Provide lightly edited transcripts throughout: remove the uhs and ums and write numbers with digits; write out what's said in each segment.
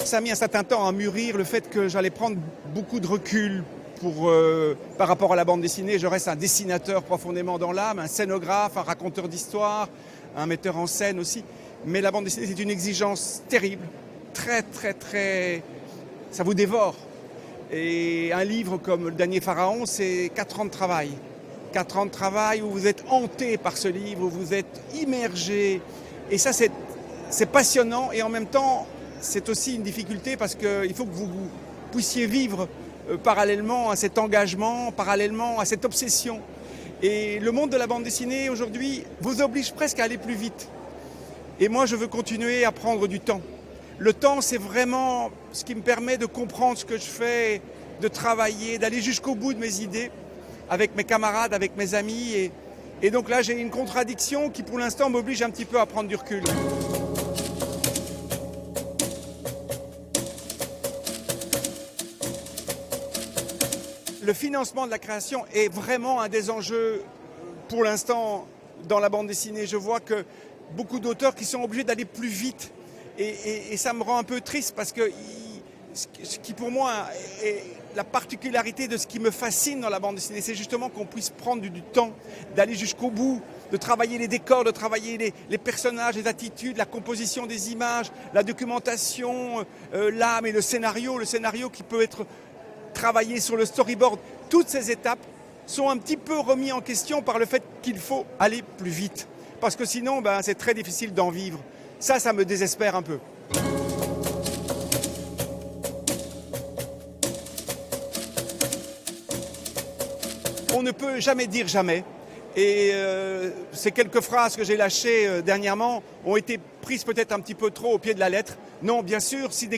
ça a mis un certain temps à mûrir le fait que j'allais prendre beaucoup de recul par rapport à la bande dessinée. Je reste un dessinateur profondément dans l'âme, un scénographe, un raconteur d'histoire, un metteur en scène aussi. Mais la bande dessinée, c'est une exigence terrible, très... Ça vous dévore. Et un livre comme Le Dernier Pharaon, c'est 4 ans de travail. 4 ans de travail où vous êtes hanté par ce livre, où vous êtes immergé. Et ça, c'est passionnant et en même temps, c'est aussi une difficulté parce qu'il faut que vous puissiez vivre parallèlement à cet engagement, parallèlement à cette obsession. Et le monde de la bande dessinée aujourd'hui vous oblige presque à aller plus vite. Et moi, je veux continuer à prendre du temps. Le temps, c'est vraiment ce qui me permet de comprendre ce que je fais, de travailler, d'aller jusqu'au bout de mes idées avec mes camarades, avec mes amis. Et donc là, j'ai une contradiction qui, pour l'instant, m'oblige un petit peu à prendre du recul. Le financement de la création est vraiment un des enjeux, pour l'instant, dans la bande dessinée. Je vois que beaucoup d'auteurs qui sont obligés d'aller plus vite. Et ça me rend un peu triste parce que ce qui pour moi est la particularité de ce qui me fascine dans la bande dessinée, c'est justement qu'on puisse prendre du temps, d'aller jusqu'au bout, de travailler les décors, de travailler les personnages, les attitudes, la composition des images, la documentation, l'âme et le scénario qui peut être travaillé sur le storyboard. Toutes ces étapes sont un petit peu remis en question par le fait qu'il faut aller plus vite. Parce que sinon, c'est très difficile d'en vivre. Ça me désespère un peu. On ne peut jamais dire jamais. Et ces quelques phrases que j'ai lâchées dernièrement ont été prises peut-être un petit peu trop au pied de la lettre. Non, bien sûr, si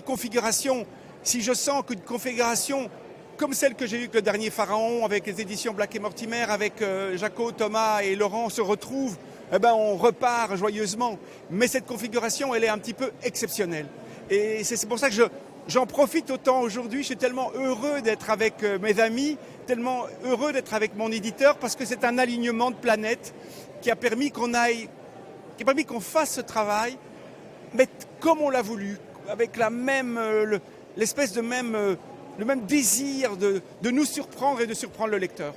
je sens qu'une configuration comme celle que j'ai eue avec Le Dernier Pharaon, avec les éditions Black & Mortimer, avec Jaco, Thomas et Laurent se retrouvent, on repart joyeusement. Mais cette configuration, elle est un petit peu exceptionnelle. Et c'est pour ça que j'en profite autant aujourd'hui. Je suis tellement heureux d'être avec mes amis, tellement heureux d'être avec mon éditeur, parce que c'est un alignement de planètes qui a permis qu'on fasse ce travail, mais comme on l'a voulu, avec le même désir de nous surprendre et de surprendre le lecteur.